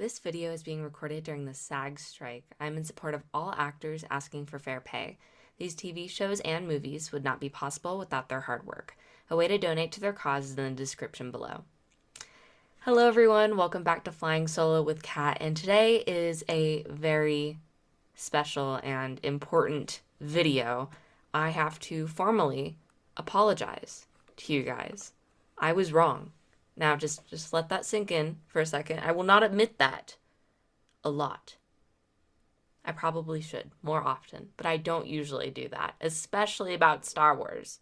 This video is being recorded during the SAG strike. I'm in support of all actors asking for fair pay. These TV shows and movies would not be possible without their hard work. A way to donate to their cause is in the description below. Hello everyone, welcome back to Flying Solo with Kat, and today is a very special and important video. I have to formally apologize to you guys. I was wrong. Now, just let that sink in for a second. I will not admit that a lot. I probably should more often, but I don't usually do that, especially about Star Wars.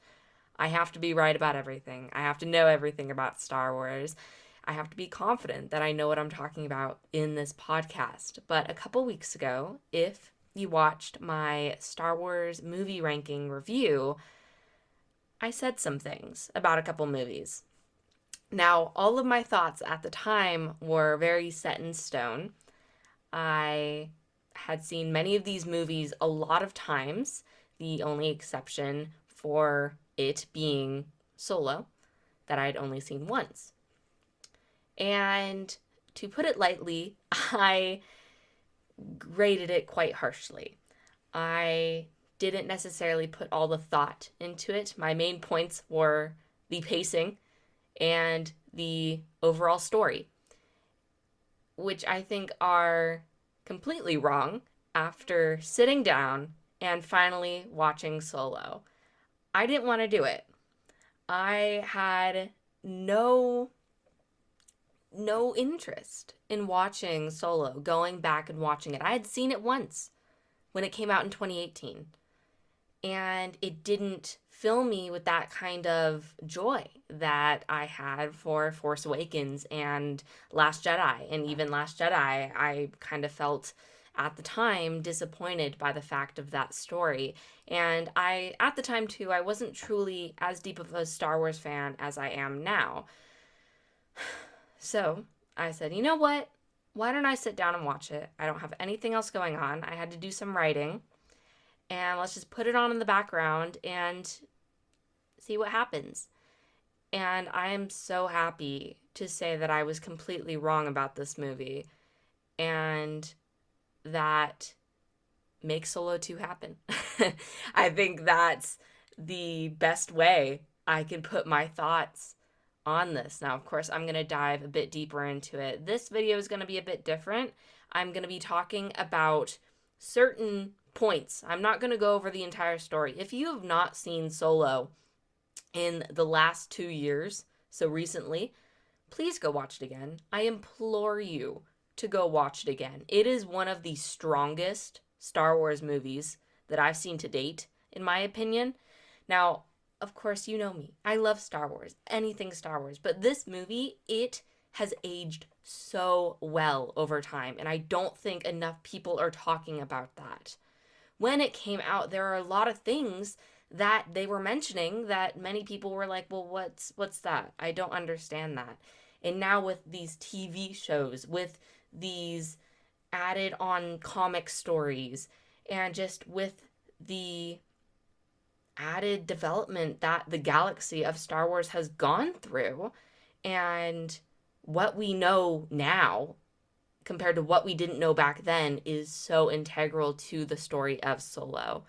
I have to be right about everything. I have to know everything about Star Wars. I have to be confident that I know what I'm talking about in this podcast. But a couple weeks ago, if you watched my Star Wars movie ranking review, I said some things about a couple movies. Now, all of my thoughts at the time were very set in stone. I had seen many of these movies a lot of times, the only exception for it being Solo, that I'd only seen once. And to put it lightly, I graded it quite harshly. I didn't necessarily put all the thought into it. My main points were the pacing and the overall story, which I think are completely wrong after sitting down and finally watching Solo. I didn't want to do it. I had no interest in watching Solo, going back and watching it. I had seen it once when it came out in 2018, and it didn't fill me with that kind of joy that I had for Force Awakens and Last Jedi. And even Last Jedi, I kind of felt at the time disappointed by the fact of that story. And at the time too, I wasn't truly as deep of a Star Wars fan as I am now. So I said, you know what? Why don't I sit down and watch it? I don't have anything else going on. I had to do some writing. And let's just put it on in the background and see what happens. And I am so happy to say that I was completely wrong about this movie. And that makes Solo 2 happen. I think that's the best way I can put my thoughts on this. Now, of course, I'm going to dive a bit deeper into it. This video is going to be a bit different. I'm going to be talking about certain points. I'm not going to go over the entire story. If you have not seen Solo in the last 2 years, so recently, please go watch it again. I implore you to go watch it again. It is one of the strongest Star Wars movies that I've seen to date, in my opinion. Now, of course, you know me. I love Star Wars, anything Star Wars, but this movie, it has aged so well over time, and I don't think enough people are talking about that. When it came out, there are a lot of things that they were mentioning that many people were like, well, what's that? I don't understand that. And now with these TV shows, with these added on comic stories, and just with the added development that the galaxy of Star Wars has gone through, and what we know now compared to what we didn't know back then is so integral to the story of Solo.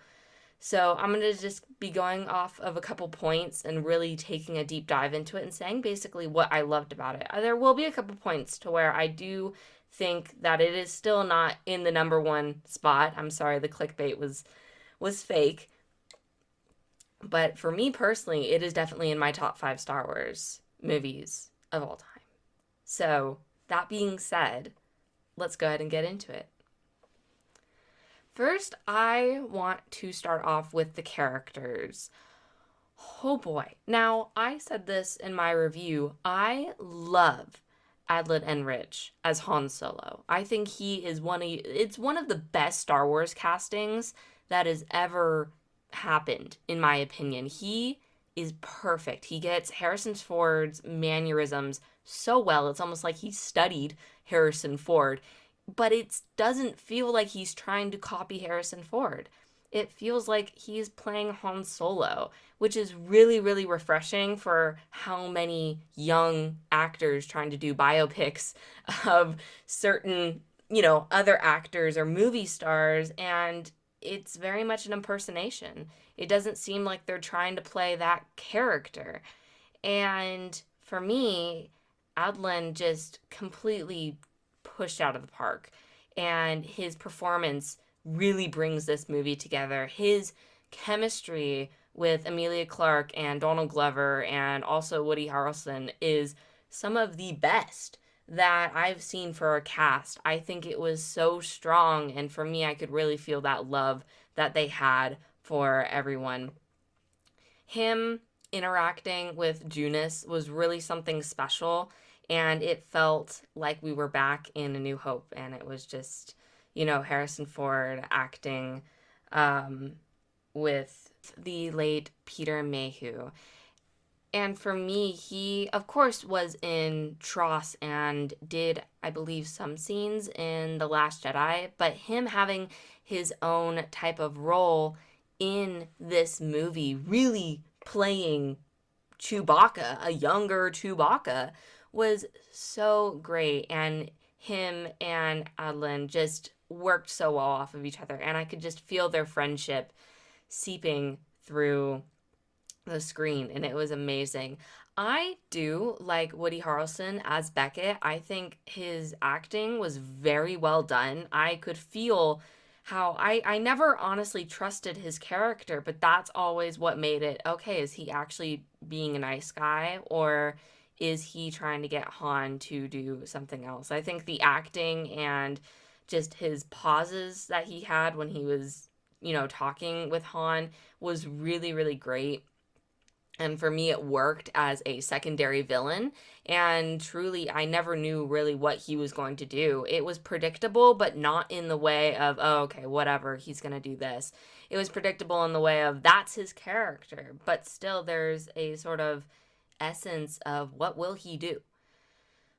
So I'm going to just be going off of a couple points and really taking a deep dive into it and saying basically what I loved about it. There will be a couple points to where I do think that it is still not in the number one spot. I'm sorry, the clickbait was fake. But for me personally, it is definitely in my top 5 Star Wars movies of all time. So that being said, let's go ahead and get into it. First, I want to start off with the characters. Oh boy. Now, I said this in my review. I love Adlon Enrich as Han Solo. I think he is it's one of the best Star Wars castings that has ever happened, in my opinion. He is perfect. He gets Harrison Ford's mannerisms so well. It's almost like he studied Harrison Ford, but it doesn't feel like he's trying to copy Harrison Ford. it feels like he's playing Han Solo, which is really, really refreshing for how many young actors trying to do biopics of certain, other actors or movie stars. And it's very much an impersonation. It doesn't seem like they're trying to play that character. And for me, Adlin just completely pushed out of the park. And his performance really brings this movie together. His chemistry with Emilia Clarke and Donald Glover and also Woody Harrelson is some of the best that I've seen for a cast. I think it was so strong, and for me, I could really feel that love that they had for everyone. Him interacting with Junus was really something special, and it felt like we were back in A New Hope, and it was just, Harrison Ford acting um, with the late Peter Mayhew. And for me, he, of course, was in Tross and did, I believe, some scenes in The Last Jedi, but him having his own type of role in this movie, really playing Chewbacca, a younger Chewbacca, was so great. And him and Adlin just worked so well off of each other. And I could just feel their friendship seeping through the screen, and it was amazing. I do like Woody Harrelson as Beckett. I think his acting was very well done. I could feel how I never honestly trusted his character, but that's always what made it okay. Is he actually being a nice guy, or is he trying to get Han to do something else? I think the acting and just his pauses that he had when he was, talking with Han was really, really great. And for me, it worked as a secondary villain. And truly, I never knew really what he was going to do. It was predictable, but not in the way of, oh, okay, whatever, he's going to do this. It was predictable in the way of, that's his character. But still, there's a sort of essence of what will he do.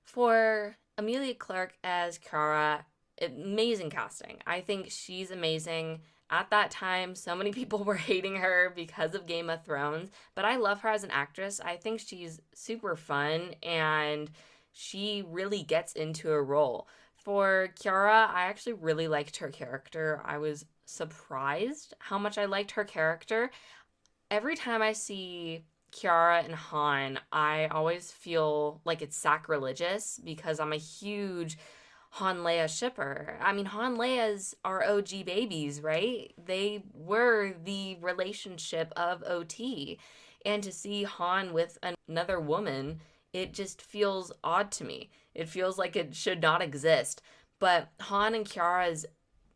For Emilia Clarke as Kara, amazing casting. I think she's amazing. At that time, so many people were hating her because of Game of Thrones, but I love her as an actress. I think she's super fun and she really gets into a role. For Kiara, I actually really liked her character. I was surprised how much I liked her character. Every time I see Kiara and Han, I always feel like it's sacrilegious because I'm a huge Han Leia shipper. I mean, Han Leia's our OG babies, right? They were the relationship of OT. And to see Han with another woman, it just feels odd to me. It feels like it should not exist. But Han and Kiara's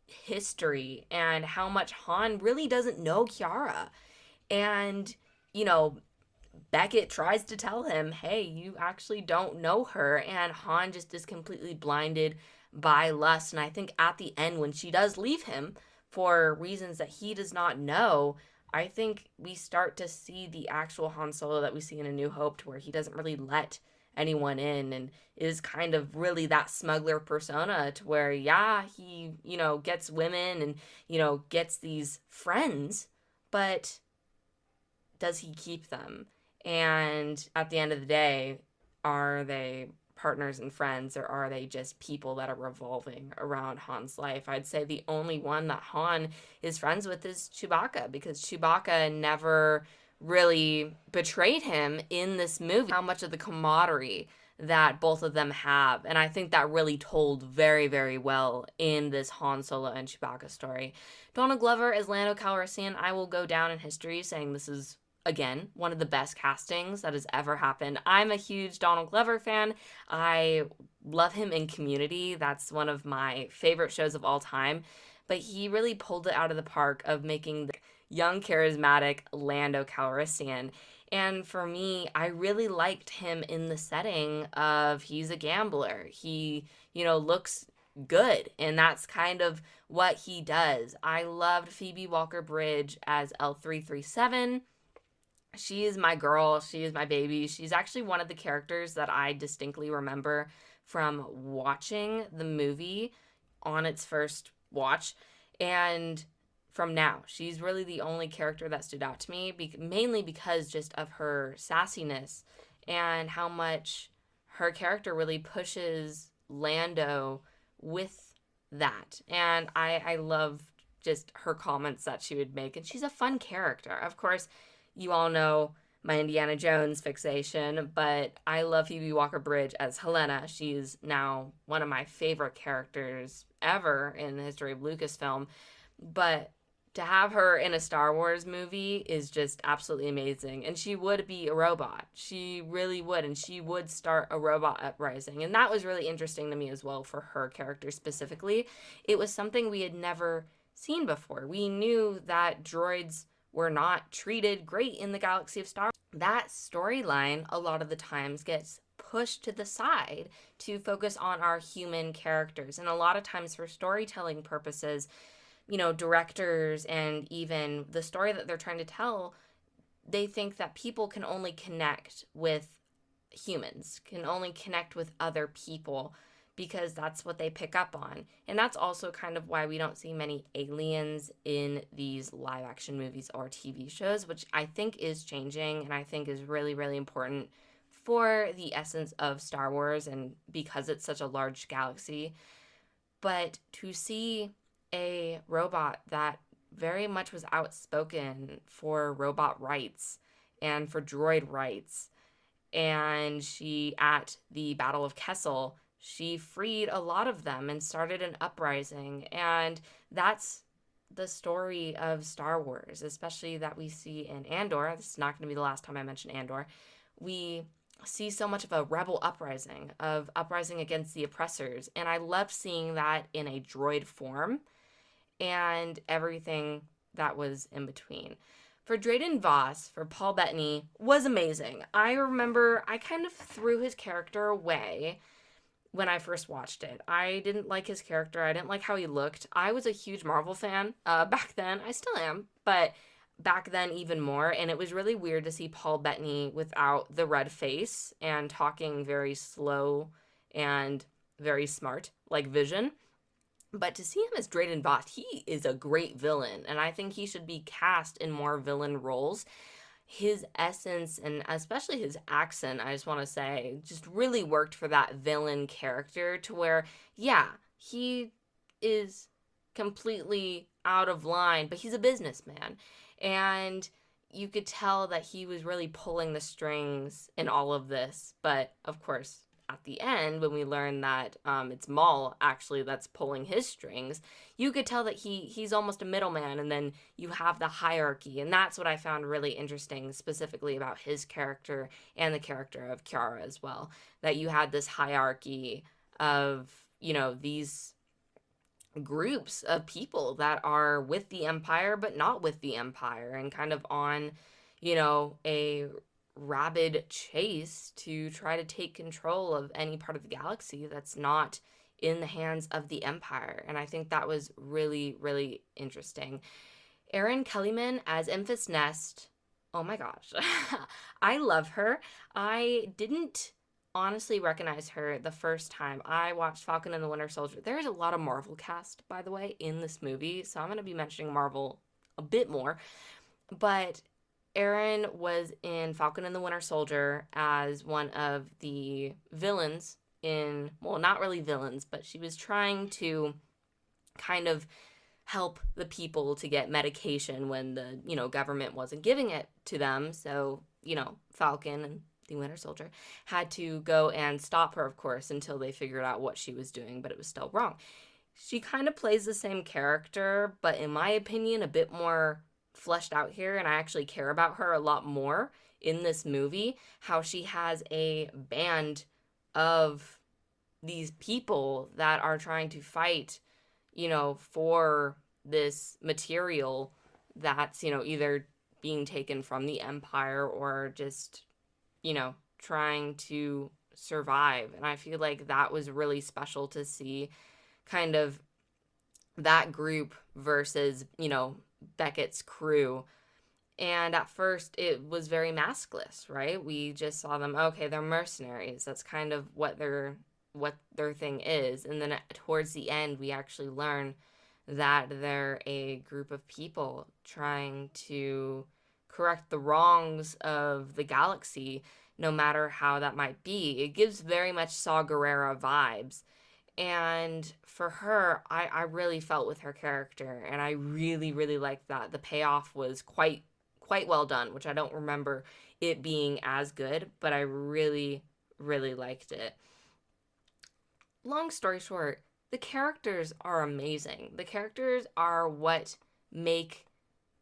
history and how much Han really doesn't know Kiara. And, you know, Beckett tries to tell him, hey, you actually don't know her. And Han just is completely blinded by lust. And I think at the end, when she does leave him for reasons that he does not know, I think we start to see the actual Han Solo that we see in A New Hope, to where he doesn't really let anyone in and is kind of really that smuggler persona, to where, yeah, he, gets women and, gets these friends, but does he keep them? And at the end of the day, are they partners and friends, or are they just people that are revolving around Han's life? I'd say the only one that Han is friends with is Chewbacca, because Chewbacca never really betrayed him in this movie. How much of the camaraderie that both of them have. And I think that really told very, very well in this Han Solo and Chewbacca story. Donald Glover as Lando Calrissian, I will go down in history saying this is, again, one of the best castings that has ever happened. I'm a huge Donald Glover fan. I love him in Community. That's one of my favorite shows of all time. But he really pulled it out of the park of making the young, charismatic Lando Calrissian. And for me, I really liked him in the setting of he's a gambler. He, looks good, and that's kind of what he does. I loved Phoebe Walker-Bridge as L337. She is my girl. She is my baby. She's actually one of the characters that I distinctly remember from watching the movie on its first watch. And from now. She's really the only character that stood out to me, mainly because just of her sassiness and how much her character really pushes Lando with that. And I love just her comments that she would make. And she's a fun character. Of course, you all know my Indiana Jones fixation, but I love Phoebe Walker-Bridge as Helena. She's now one of my favorite characters ever in the history of Lucasfilm. But to have her in a Star Wars movie is just absolutely amazing. And she would be a robot. She really would. And she would start a robot uprising. And that was really interesting to me as well for her character specifically. It was something we had never seen before. We knew that droids were not treated great in the galaxy of Star Wars. That storyline a lot of the times gets pushed to the side to focus on our human characters. And a lot of times for storytelling purposes, directors and even the story that they're trying to tell, they think that people can only connect with humans, can only connect with other people because that's what they pick up on. And that's also kind of why we don't see many aliens in these live action movies or TV shows, which I think is changing and I think is really, really important for the essence of Star Wars and because it's such a large galaxy. But to see a robot that very much was outspoken for robot rights and for droid rights, and she, at the Battle of Kessel, she freed a lot of them and started an uprising. And that's the story of Star Wars, especially that we see in Andor. This is not going to be the last time I mention Andor. We see so much of a rebel uprising, of uprising against the oppressors. And I love seeing that in a droid form and everything that was in between. For Drayden Voss, for Paul Bettany, was amazing. I remember I kind of threw his character away when I first watched it. I didn't like his character. I didn't like how he looked. I was a huge Marvel fan back then. I still am, but back then even more. And it was really weird to see Paul Bettany without the red face and talking very slow and very smart, like Vision. But to see him as Drayden Voss, he is a great villain. And I think he should be cast in more villain roles. His essence and especially his accent, I just want to say, just really worked for that villain character to where, yeah, he is completely out of line, but he's a businessman. And you could tell that he was really pulling the strings in all of this. But of course, at the end, when we learn that it's Maul actually that's pulling his strings, you could tell that he's almost a middleman, and then you have the hierarchy. And that's what I found really interesting, specifically about his character and the character of Kiara as well. That you had this hierarchy of, these groups of people that are with the Empire, but not with the Empire, and kind of on, a rabid chase to try to take control of any part of the galaxy that's not in the hands of the Empire. And I think that was really, really interesting. Erin Kellyman as Enfys Nest, oh my gosh. I love her. I didn't honestly recognize her the first time I watched Falcon and the Winter Soldier. There's a lot of Marvel cast, by the way, in this movie, so I'm going to be mentioning Marvel a bit more. But Erin was in Falcon and the Winter Soldier as one of the villains not really villains, but she was trying to kind of help the people to get medication when the, government wasn't giving it to them. So, Falcon and the Winter Soldier had to go and stop her, of course, until they figured out what she was doing, but it was still wrong. She kind of plays the same character, but in my opinion, a bit more fleshed out here, and I actually care about her a lot more in this movie, how she has a band of these people that are trying to fight, for this material that's, either being taken from the Empire or just, trying to survive. And I feel like that was really special to see, kind of that group versus, Beckett's crew. And at first it was very maskless, right? We just saw them, okay, they're mercenaries. That's kind of what their thing is. And then towards the end, we actually learn that they're a group of people trying to correct the wrongs of the galaxy, no matter how that might be. It gives very much Saw Gerrera vibes. And for her, I really felt with her character, and I really, really liked that. The payoff was quite well done, which I don't remember it being as good, but I really, really liked it. Long story short, the characters are amazing. The characters are what make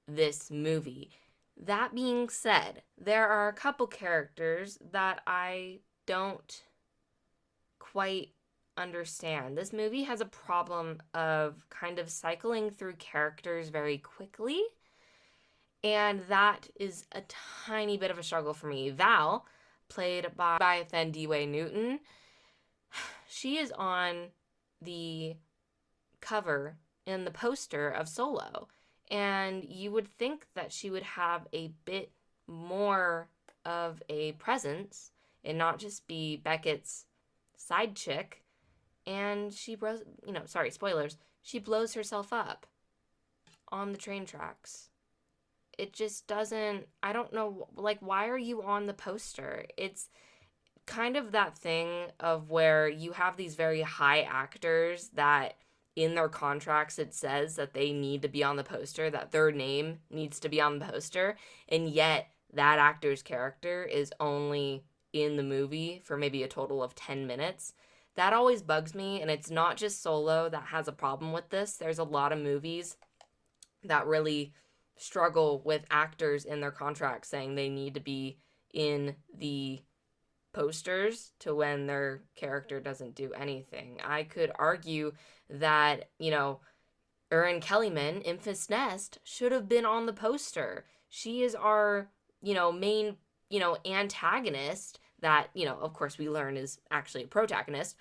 this movie. That being said, there are a couple characters that I don't quite understand. This movie has a problem of kind of cycling through characters very quickly, and that is a tiny bit of a struggle for me. Val, played by Thandiwe Newton, she is on the cover in the poster of Solo, and you would think that she would have a bit more of a presence and not just be Beckett's side chick. And she blows, sorry, spoilers, she blows herself up on the train tracks. It just doesn't, I don't know, like, why are you on the poster? It's kind of that thing of where you have these very high actors that in their contracts it says that they need to be on the poster, that their name needs to be on the poster, and yet that actor's character is only in the movie for maybe a total of 10 minutes. That always bugs me, and it's not just Solo that has a problem with this. There's a lot of movies that really struggle with actors in their contracts saying they need to be in the posters to when their character doesn't do anything. I could argue that, Erin Kellyman in Fist Nest should have been on the poster. She is our, main, antagonist that, of course we learn is actually a protagonist,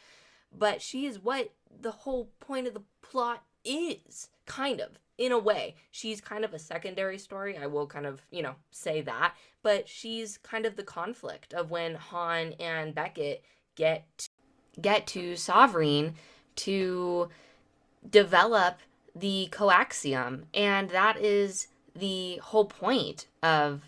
but she is what the whole point of the plot is, kind of, in a way. She's kind of a secondary story, I will kind of, say that, but she's kind of the conflict of when Han and Beckett get to Sovereign to develop the coaxium, and that is the whole point of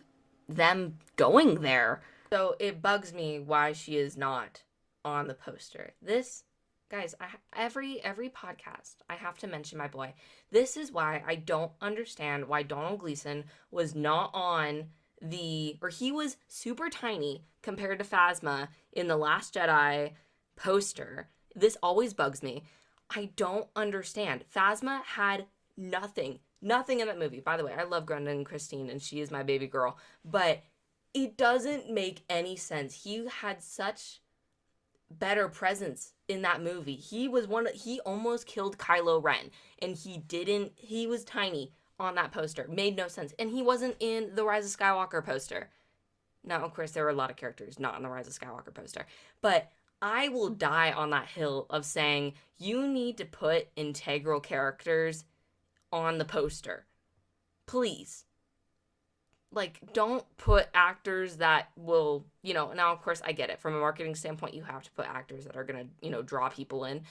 them going there. So it bugs me why she is not on the poster. This, guys, every podcast I have to mention my boy. This is why I don't understand why Donald Gleason was not on he was super tiny compared to Phasma in The Last Jedi poster. This always bugs me. I don't understand. Phasma had nothing in that movie. By the way, I love Brendan Christine and she is my baby girl, but it doesn't make any sense. He had such better presence in that movie. He almost killed Kylo Ren, and he was tiny on that poster. Made no sense. And he wasn't in the Rise of Skywalker poster. Now, of course, there were a lot of characters not on the Rise of Skywalker poster, but I will die on that hill of saying you need to put integral characters on the poster. Please. Like, don't put actors that will, now of course I get it. From a marketing standpoint, you have to put actors that are going to, draw people in.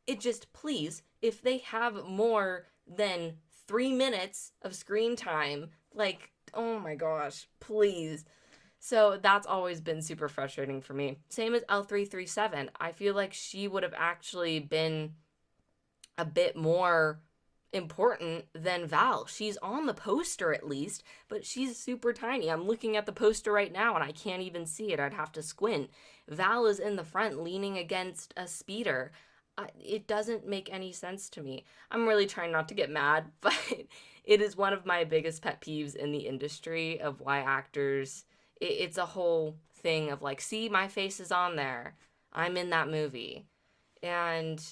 It just, please, if they have more than 3 minutes of screen time, like, oh my gosh, please. So that's always been super frustrating for me. Same as L337. I feel like she would have actually been a bit more important than Val. She's on the poster at least, but she's super tiny. I'm looking at the poster right now and I can't even see it. I'd have to squint. Val is in the front leaning against a speeder. It doesn't make any sense to me. I'm really trying not to get mad, but it is one of my biggest pet peeves in the industry of why actors, it's a whole thing of like, see, my face is on there. I'm in that movie. And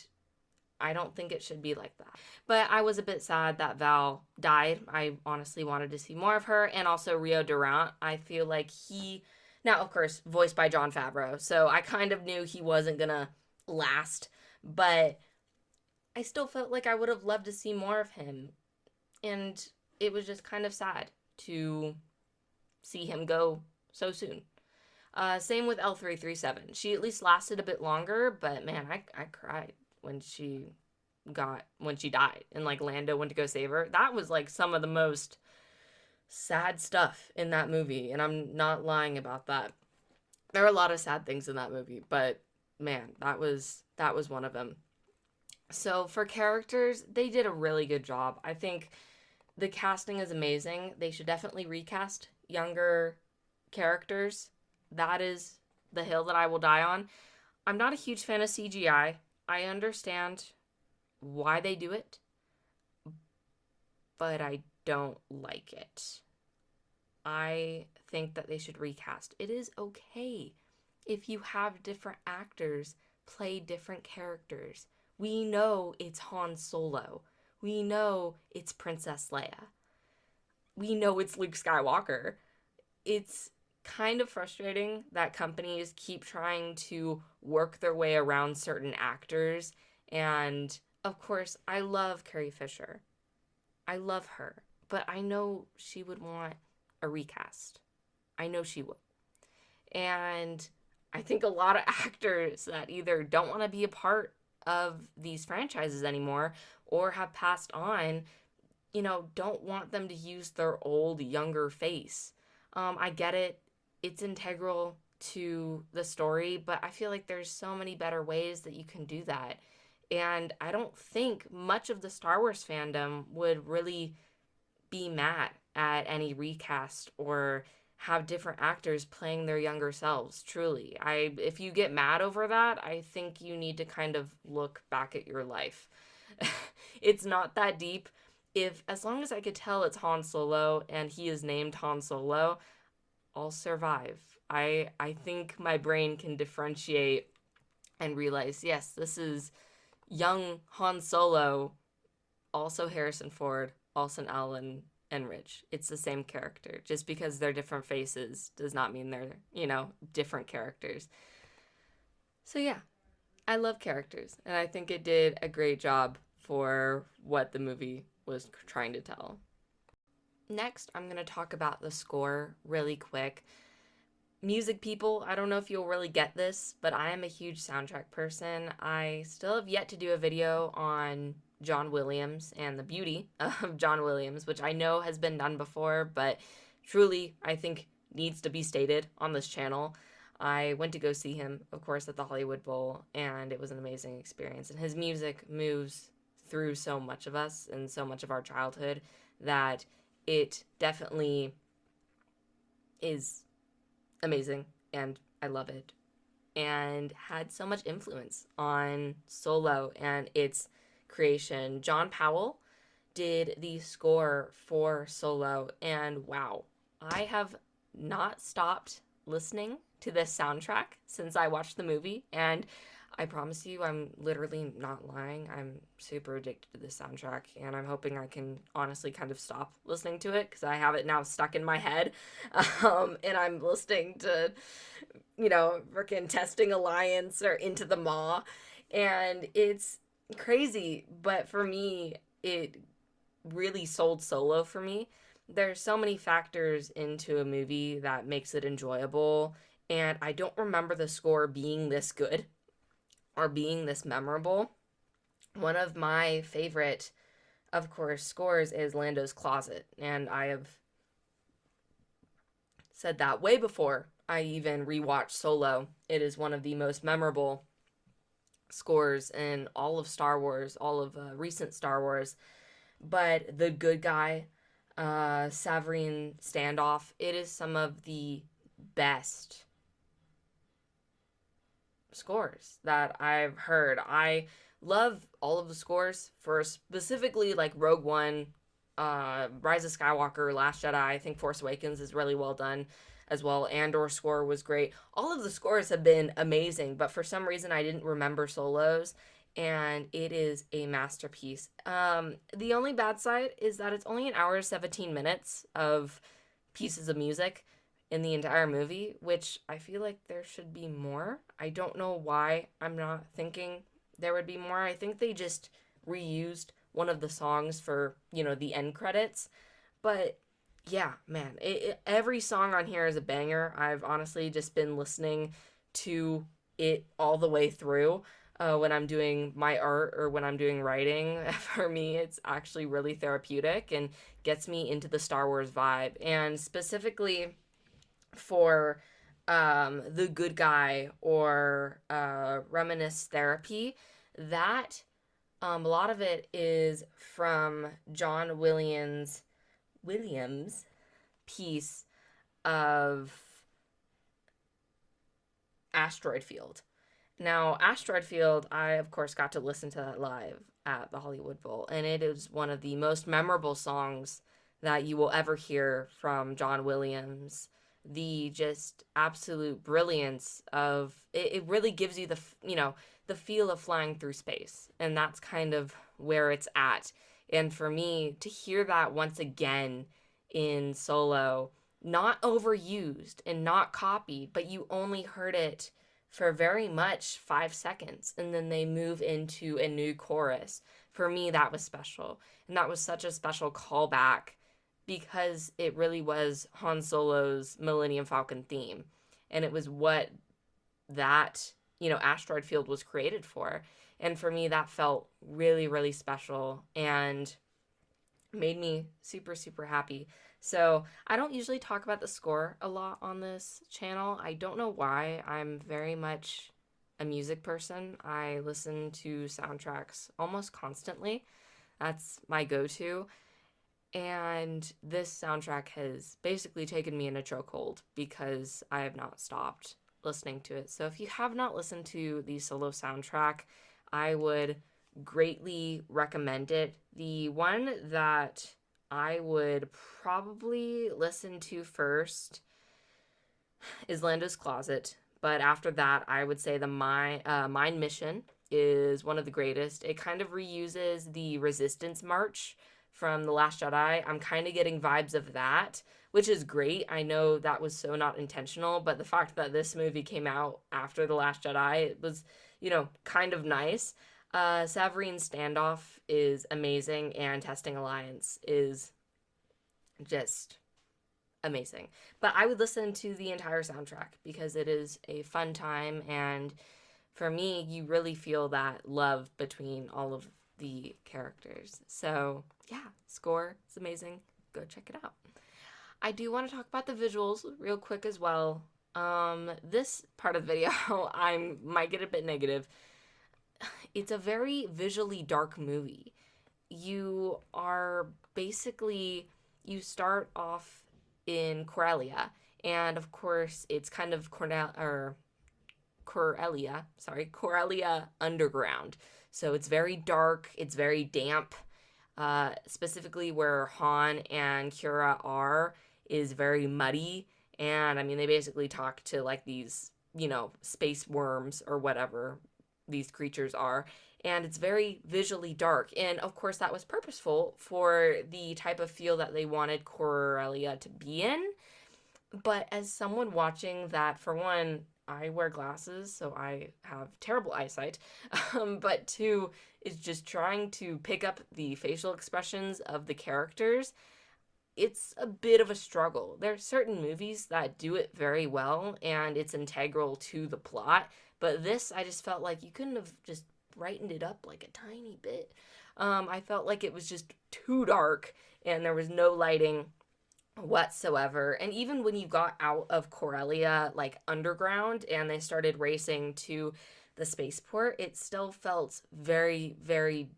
I don't think it should be like that. But I was a bit sad that Val died. I honestly wanted to see more of her. And also Rio Durant. I feel like now of course, voiced by Jon Favreau. So I kind of knew he wasn't gonna last. But I still felt like I would have loved to see more of him. And it was just kind of sad to see him go so soon. Same with L337. She at least lasted a bit longer. But man, I cried when she got when she died and like Lando went to go save her. That was like some of the most sad stuff in that movie, and I'm not lying about that. There are a lot of sad things in that movie, but man, that was one of them. So for characters, they did a really good job. I think the casting is amazing. They should definitely recast younger characters. That is the hill that I will die on. I'm not a huge fan of CGI. I understand why they do it, but I don't like it. I think that they should recast. It is okay if you have different actors play different characters. We know it's Han Solo. We know it's Princess Leia. We know it's Luke Skywalker. It's kind of frustrating that companies keep trying to work their way around certain actors. And of course, I love Carrie Fisher. I love her. But I know she would want a recast. I know she would. And I think a lot of actors that either don't want to be a part of these franchises anymore or have passed on, don't want them to use their old, younger face. I get it. It's integral to the story, but I feel like there's so many better ways that you can do that. And I don't think much of the Star Wars fandom would really be mad at any recast or have different actors playing their younger selves. Truly, if you get mad over that, I think you need to kind of look back at your life. It's not that deep. If as long as I could tell it's Han Solo and he is named Han Solo, I'll survive. I think my brain can differentiate and realize, yes, this is young Han Solo, also Harrison Ford, Olsen Allen, and Ridge. It's the same character. Just because they're different faces does not mean they're, different characters. So yeah, I love characters, and I think it did a great job for what the movie was trying to tell. Next, I'm going to talk about the score really quick. Music people, I don't know if you'll really get this, but I am a huge soundtrack person. I still have yet to do a video on John Williams and the beauty of John Williams, which I know has been done before, but truly I think needs to be stated on this channel. I went to go see him, of course, at the Hollywood Bowl, and it was an amazing experience. And his music moves through so much of us and so much of our childhood that it definitely is amazing, and I love it. And had so much influence on Solo and its creation. John Powell did the score for Solo, and wow, I have not stopped listening to this soundtrack since I watched the movie, and I promise you, I'm literally not lying. I'm super addicted to this soundtrack, and I'm hoping I can honestly kind of stop listening to it because I have it now stuck in my head. And I'm listening to, freaking Testing Alliance or Into the Maw, and it's crazy. But for me, it really sold Solo for me. There's so many factors into a movie that makes it enjoyable, and I don't remember the score being this good or being this memorable. One of my favorite, of course, scores is Lando's Closet, and I have said that way before I even rewatched Solo. It is one of the most memorable scores in all of Star Wars, all of recent Star Wars. But the good guy, Savarine standoff, it is some of the best scores that I've heard. I love all of the scores for specifically like Rogue One, Rise of Skywalker, Last Jedi. I think Force Awakens is really well done as well. Andor score was great. All of the scores have been amazing, but for some reason I didn't remember Solo's, and it is a masterpiece. The only bad side is that it's only an hour 17 minutes of pieces of music in the entire movie, which I feel like there should be more. I don't know why I'm not thinking there would be more. I think they just reused one of the songs for, the end credits. But yeah, man, every song on here is a banger. I've honestly just been listening to it all the way through. when I'm doing my art or when I'm doing writing. For me, it's actually really therapeutic and gets me into the Star Wars vibe. And specifically for the good guy or reminisce therapy, that a lot of it is from John Williams' piece of Asteroid Field. Now, Asteroid Field, I of course got to listen to that live at the Hollywood Bowl, and it is one of the most memorable songs that you will ever hear from John Williams. The just absolute brilliance of it, it really gives you the feel of flying through space, and that's kind of where it's at. And for me to hear that once again in Solo, not overused and not copied, but you only heard it for very much 5 seconds, and then they move into a new chorus. For me, that was special. And that was such a special callback because it really was Han Solo's Millennium Falcon theme. And it was what that, Asteroid Field was created for. And for me, that felt really, really special and made me super, super happy. So I don't usually talk about the score a lot on this channel. I don't know why. I'm very much a music person. I listen to soundtracks almost constantly. That's my go-to. And this soundtrack has basically taken me in a chokehold because I have not stopped listening to it. So if you have not listened to the Solo soundtrack, I would greatly recommend it. The one that I would probably listen to first is Lando's Closet, but after that, I would say the Mind Mission is one of the greatest. It kind of reuses the Resistance March from The Last Jedi. I'm kind of getting vibes of that, which is great. I know that was so not intentional, but the fact that this movie came out after The Last Jedi, it was, kind of nice. Savareen Standoff is amazing, and Testing Alliance is just amazing. But I would listen to the entire soundtrack because it is a fun time, and for me, you really feel that love between all of the characters. So, yeah, score is amazing. Go check it out. I do want to talk about the visuals real quick as well. This part of the video, I might get a bit negative. It's a very visually dark movie. You are basically, you start off in Corellia, and of course, it's kind of Corellia underground. So it's very dark, it's very damp. Specifically where Han and Kira are is very muddy, and I mean, they basically talk to like these, space worms or whatever these creatures are, and it's very visually dark. And of course, that was purposeful for the type of feel that they wanted Corellia to be in. But as someone watching that, for one, I wear glasses, so I have terrible eyesight. But two, is just trying to pick up the facial expressions of the characters. It's a bit of a struggle. There are certain movies that do it very well, and it's integral to the plot. But this, I just felt like you couldn't have just brightened it up like a tiny bit. I felt like it was just too dark, and there was no lighting whatsoever. And even when you got out of Corellia, like underground, and they started racing to the spaceport, it still felt very, very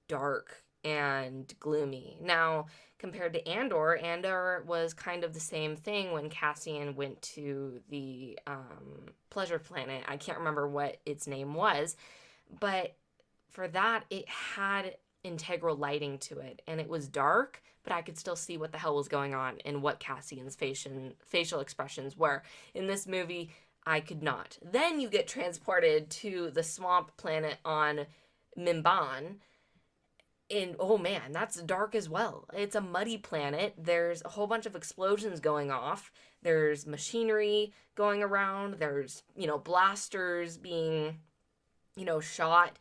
dark and gloomy. Now, compared to Andor was kind of the same thing when Cassian went to the pleasure planet. I can't remember what its name was, but for that, it had integral lighting to it, and it was dark, but I could still see what the hell was going on and what Cassian's facial expressions were. In this movie, I could not. Then you get transported to the swamp planet on Mimban, and oh man, that's dark as well. It's a muddy planet. There's a whole bunch of explosions going off. There's machinery going around. There's, blasters being, shot.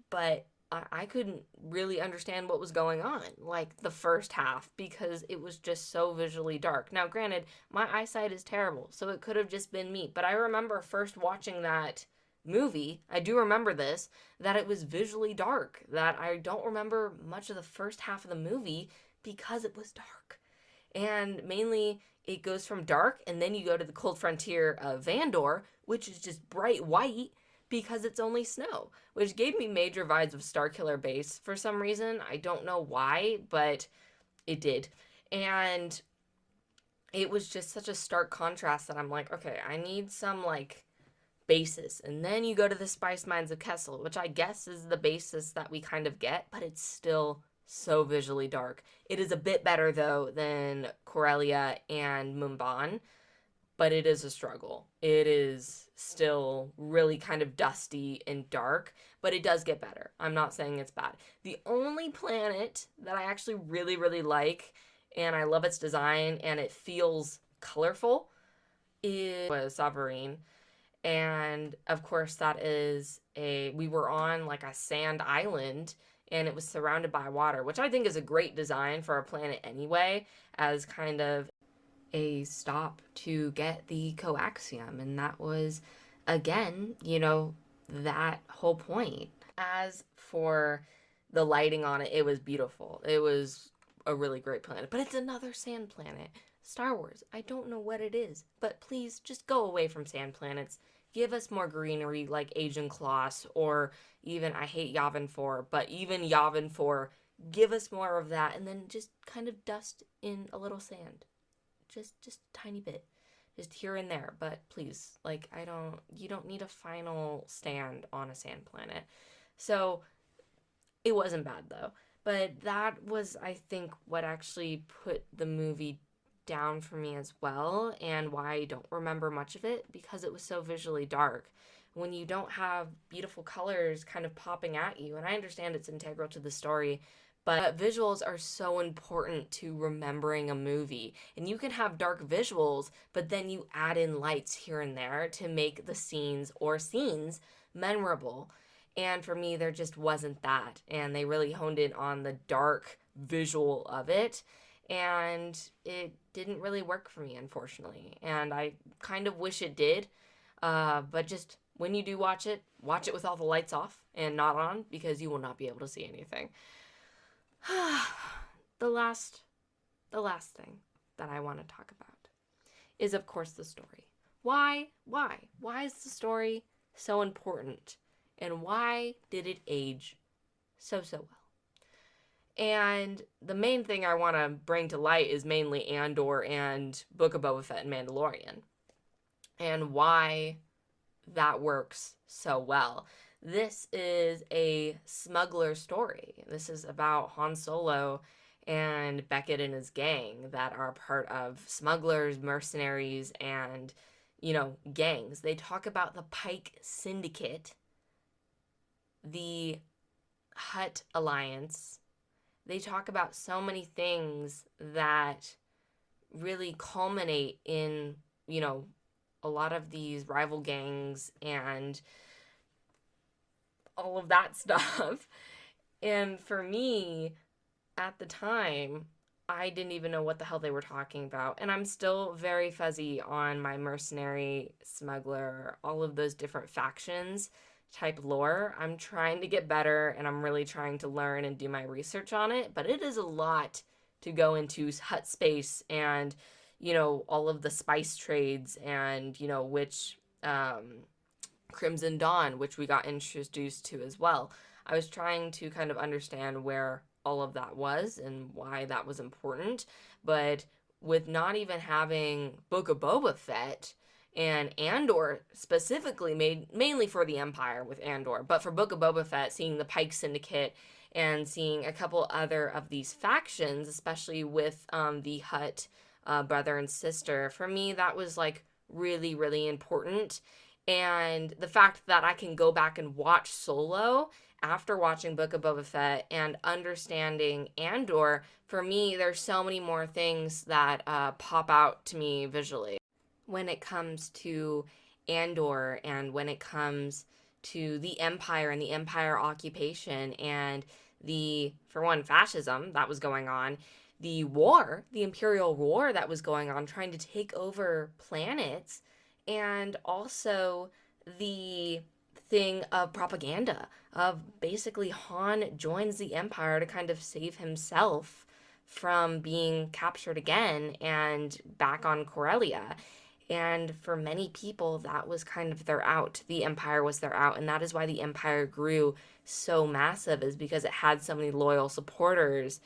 But I couldn't really understand what was going on, like the first half, because it was just so visually dark. Now, granted, my eyesight is terrible, so it could have just been me. But I remember first watching that movie, I do remember this, that it was visually dark, that I don't remember much of the first half of the movie because it was dark. And mainly it goes from dark and then you go to the cold frontier of Vandor, which is just bright white because it's only snow, which gave me major vibes of Starkiller Base for some reason. I don't know why, but it did. And it was just such a stark contrast that I'm like, okay, I need some like basis. And then you go to the Spice Mines of Kessel, which I guess is the basis that we kind of get, but it's still so visually dark. It is a bit better though than Corellia and Mumban, but it is a struggle. It is still really kind of dusty and dark, but it does get better. I'm not saying it's bad. The only planet that I actually really, really like, and I love its design and it feels colorful, is Savarine. And of course, we were on like a sand island and it was surrounded by water, which I think is a great design for a planet anyway, as kind of a stop to get the coaxium. And that was, again, that whole point. As for the lighting on it, it was beautiful. It was a really great planet, but it's another sand planet. Star Wars, I don't know what it is, but please just go away from sand planets. Give us more greenery like Agent Kloss, or even, I hate Yavin 4, but even Yavin 4, give us more of that, and then just kind of dust in a little sand. Just a tiny bit. Just here and there, but please, like, you don't need a final stand on a sand planet. So, it wasn't bad though. But that was, I think, what actually put the movie down for me as well, and why I don't remember much of it, because it was so visually dark. When you don't have beautiful colors kind of popping at you, and I understand it's integral to the story, but visuals are so important to remembering a movie. And you can have dark visuals, but then you add in lights here and there to make the scenes memorable. And for me, there just wasn't that. And they really honed in on the dark visual of it. And it didn't really work for me, unfortunately. And I kind of wish it did. But just when you do watch it with all the lights off and not on, because you will not be able to see anything. the last thing that I want to talk about is, of course, the story. Why is the story so important, and why did it age so well? And the main thing I want to bring to light is mainly Andor and Book of Boba Fett and Mandalorian, and why that works so well. This is a smuggler story. This is about Han Solo and Beckett and his gang that are part of smugglers, mercenaries, and, gangs. They talk about the Pike Syndicate, the Hutt Alliance. They talk about so many things that really culminate in, a lot of these rival gangs and all of that stuff. And for me, at the time, I didn't even know what the hell they were talking about. And I'm still very fuzzy on my mercenary, smuggler, all of those different factions type lore. I'm trying to get better, and I'm really trying to learn and do my research on it. But it is a lot to go into Hutt space and, all of the spice trades and, which Crimson Dawn, which we got introduced to as well. I was trying to kind of understand where all of that was and why that was important, but with not even having Book of Boba Fett and Andor specifically made mainly for the Empire with Andor, but for Book of Boba Fett, seeing the Pike Syndicate and seeing a couple other of these factions, especially with the Hutt brother and sister, for me that was like really, really important. And the fact that I can go back and watch Solo after watching Book of Boba Fett and understanding Andor, for me, there's so many more things that pop out to me visually. When it comes to Andor, and when it comes to the Empire and the Empire occupation and the, for one, fascism that was going on, the war, the Imperial War that was going on, trying to take over planets, and also the thing of propaganda, of basically Han joins the Empire to kind of save himself from being captured again and back on Corellia. And for many people, that was kind of their out. The Empire was their out. And that is why the Empire grew so massive, is because it had so many loyal supporters,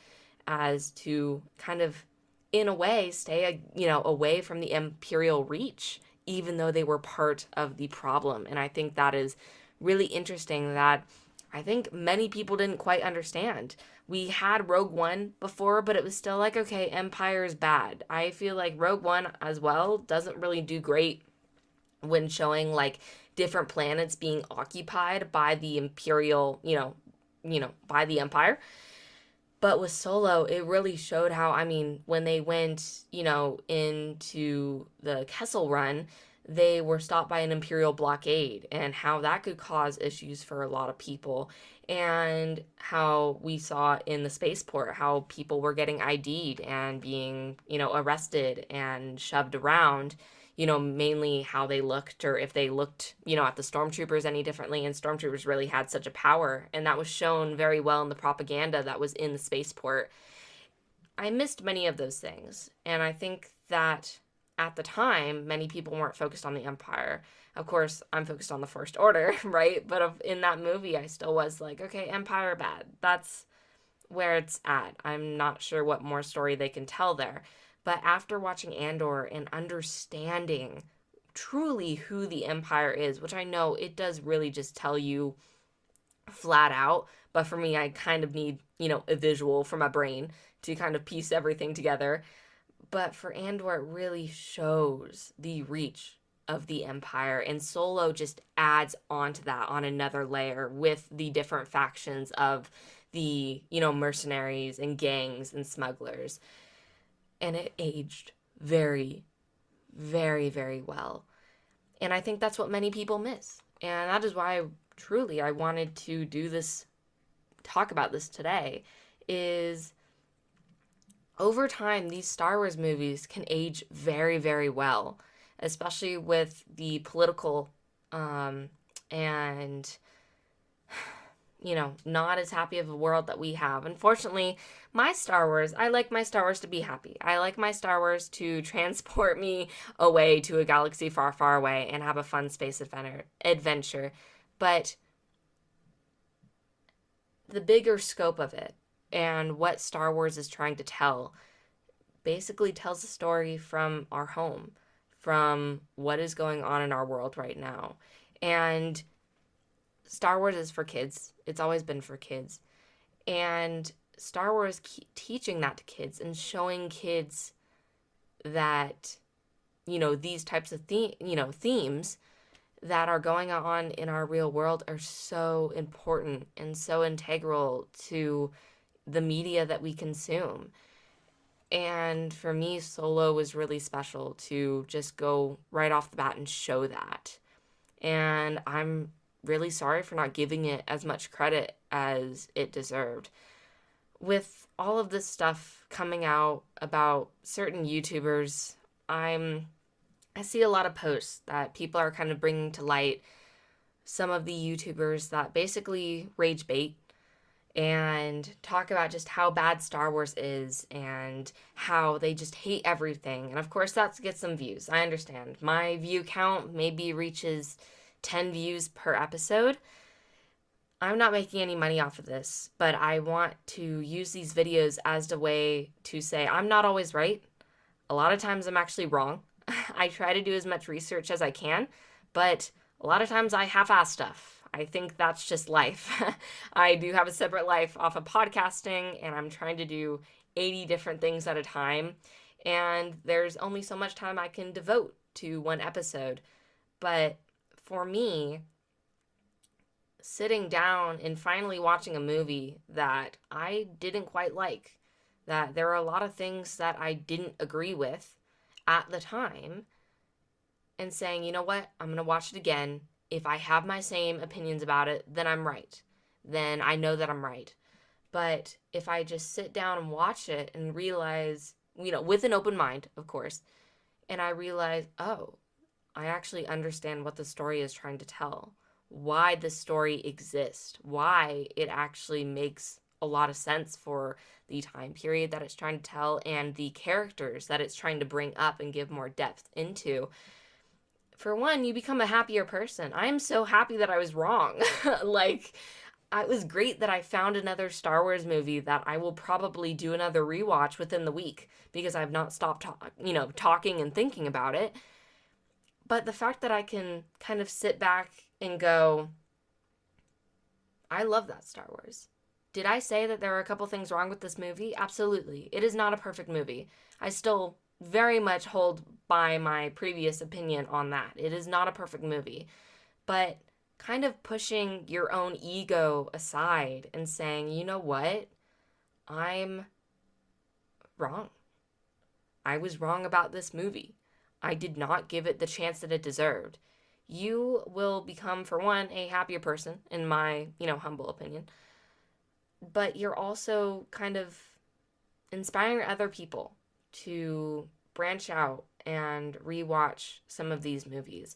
as to kind of, in a way, stay, away from the Imperial reach, even though they were part of the problem. And I think that is really interesting, that I think many people didn't quite understand. We had Rogue One before, but it was still like, okay, Empire is bad. I feel like Rogue One as well doesn't really do great when showing like different planets being occupied by the Imperial, by the Empire. But with Solo, it really showed how, I mean, when they went, into the Kessel Run, they were stopped by an Imperial blockade, and how that could cause issues for a lot of people. And how we saw in the spaceport how people were getting ID'd and being, arrested and shoved around, mainly how they looked, or if they looked, at the stormtroopers any differently. And stormtroopers really had such a power. And that was shown very well in the propaganda that was in the spaceport. I missed many of those things. And I think that at the time, many people weren't focused on the Empire. Of course, I'm focused on the First Order, right? But in that movie, I still was like, okay, Empire bad. That's where it's at. I'm not sure what more story they can tell there. But after watching Andor and understanding truly who the Empire is, which I know it does really just tell you flat out, but for me, I kind of need, a visual for my brain to kind of piece everything together. But for Andor, it really shows the reach of the Empire, and Solo just adds onto that on another layer with the different factions of the, mercenaries and gangs and smugglers. And it aged very, very, very well. And I think that's what many people miss. And that is why truly I wanted to do this, talk about this today, is over time, these Star Wars movies can age very, very well, especially with the political and not as happy of a world that we have. Unfortunately, I like my Star Wars to be happy. I like my Star Wars to transport me away to a galaxy far, far away and have a fun space adventure. But the bigger scope of it and what Star Wars is trying to tell basically tells a story from our home, from what is going on in our world right now. And Star Wars is for kids. It's always been for kids. And Star Wars teaching that to kids and showing kids that, these types of themes that are going on in our real world are so important and so integral to the media that we consume. And for me, Solo was really special to just go right off the bat and show that. And I'm really sorry for not giving it as much credit as it deserved. With all of this stuff coming out about certain YouTubers, I see a lot of posts that people are kind of bringing to light some of the YouTubers that basically rage bait and talk about just how bad Star Wars is and how they just hate everything. And of course, that gets some views. I understand. My view count maybe reaches 10 views per episode. I'm not making any money off of this, but I want to use these videos as a way to say I'm not always right. A lot of times I'm actually wrong. I try to do as much research as I can, but a lot of times I half-ass stuff. I think that's just life. I do have a separate life off of podcasting, and I'm trying to do 80 different things at a time, and there's only so much time I can devote to one episode. But for me, sitting down and finally watching a movie that I didn't quite like, that there are a lot of things that I didn't agree with at the time, and saying, you know what, I'm going to watch it again. If I have my same opinions about it, then I'm right. Then I know that I'm right. But if I just sit down and watch it and realize, with an open mind, of course, and I realize, oh, I actually understand what the story is trying to tell. why the story exists, why it actually makes a lot of sense for the time period that it's trying to tell and the characters that it's trying to bring up and give more depth into. For one, you become a happier person. I am so happy that I was wrong. Like, it was great that I found another Star Wars movie that I will probably do another rewatch within the week because I've not stopped talking and thinking about it. But the fact that I can kind of sit back and go, I love that Star Wars. Did I say that there are a couple things wrong with this movie? Absolutely. It is not a perfect movie. I still very much hold by my previous opinion on that. It is not a perfect movie. But kind of pushing your own ego aside and saying, you know what? I'm wrong. I was wrong about this movie. I did not give it the chance that it deserved. You will become, for one, a happier person, in my, humble opinion. But you're also kind of inspiring other people to branch out and rewatch some of these movies.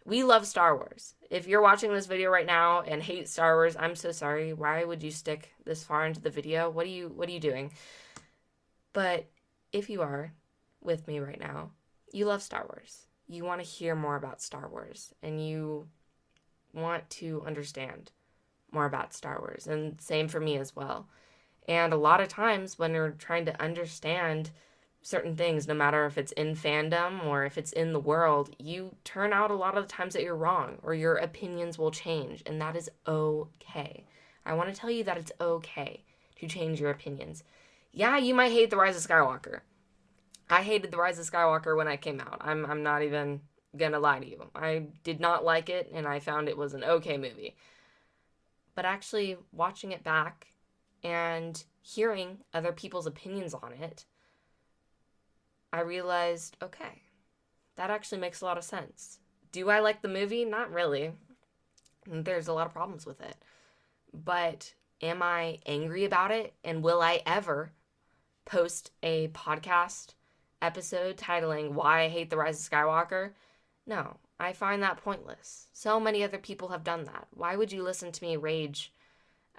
We love Star Wars. If you're watching this video right now and hate Star Wars, I'm so sorry. Why would you stick this far into the video? What are you doing? But if you are with me right now, you love Star Wars. You want to hear more about Star Wars, and you want to understand more about Star Wars, and same for me as well. And a lot of times when you're trying to understand certain things, no matter if it's in fandom or if it's in the world, you turn out a lot of the times that you're wrong, or your opinions will change, and that is okay. I want to tell you that it's okay to change your opinions. Yeah, you might hate The Rise of Skywalker. I hated The Rise of Skywalker when it came out. I'm not even gonna lie to you. I did not like it, and I found it was an okay movie. But actually watching it back and hearing other people's opinions on it, I realized, okay, that actually makes a lot of sense. Do I like the movie? Not really. There's a lot of problems with it. But am I angry about it? And will I ever post a podcast episode titling Why I Hate the Rise of Skywalker? No, I find that pointless. So many other people have done that. Why would you listen to me rage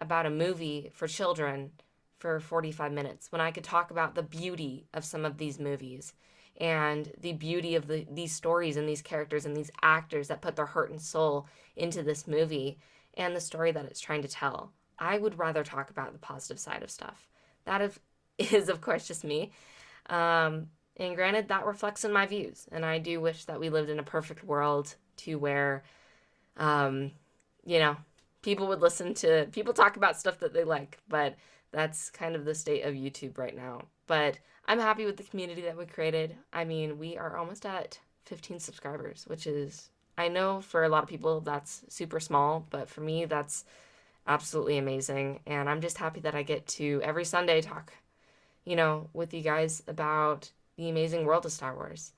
about a movie for children for 45 minutes when I could talk about the beauty of some of these movies and the beauty of these stories and these characters and these actors that put their heart and soul into this movie and the story that it's trying to tell? I would rather talk about the positive side of stuff. That is of course, just me. And granted, that reflects in my views. And I do wish that we lived in a perfect world to where, people would people talk about stuff that they like. But that's kind of the state of YouTube right now. But I'm happy with the community that we created. I mean, we are almost at 15 subscribers, which is, I know for a lot of people that's super small. But for me, that's absolutely amazing. And I'm just happy that I get to every Sunday talk, with you guys about the amazing world of Star Wars.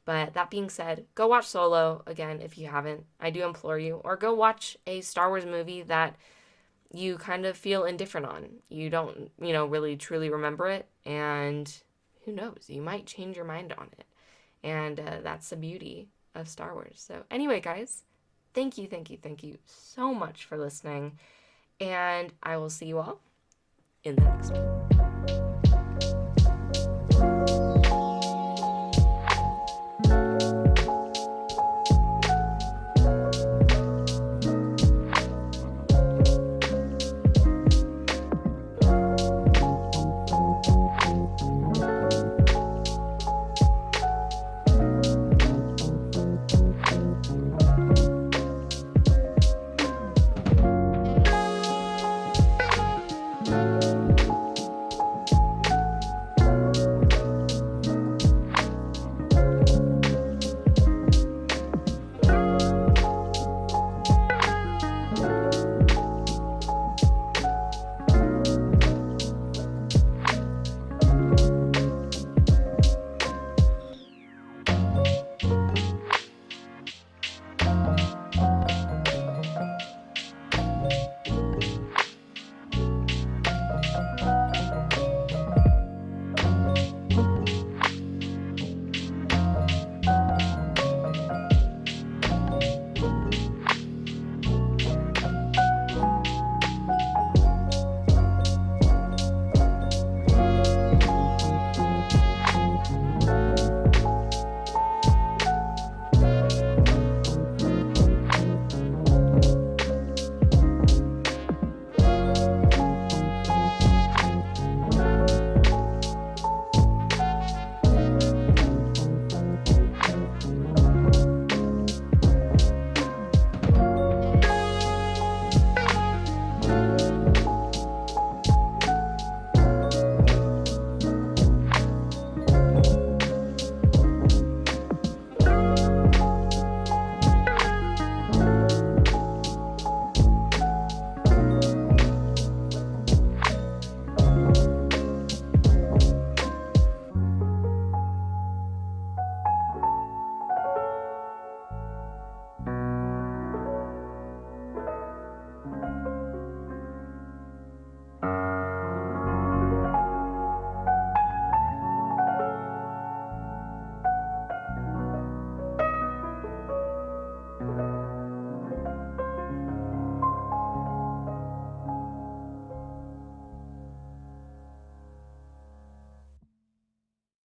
But that being said, go watch Solo again if you haven't. I do implore you. Or go watch a Star Wars movie that you kind of feel indifferent on. You don't, really truly remember it. And who knows? You might change your mind on it. And that's the beauty of Star Wars. So anyway, guys, thank you so much for listening. And I will see you all in the next one.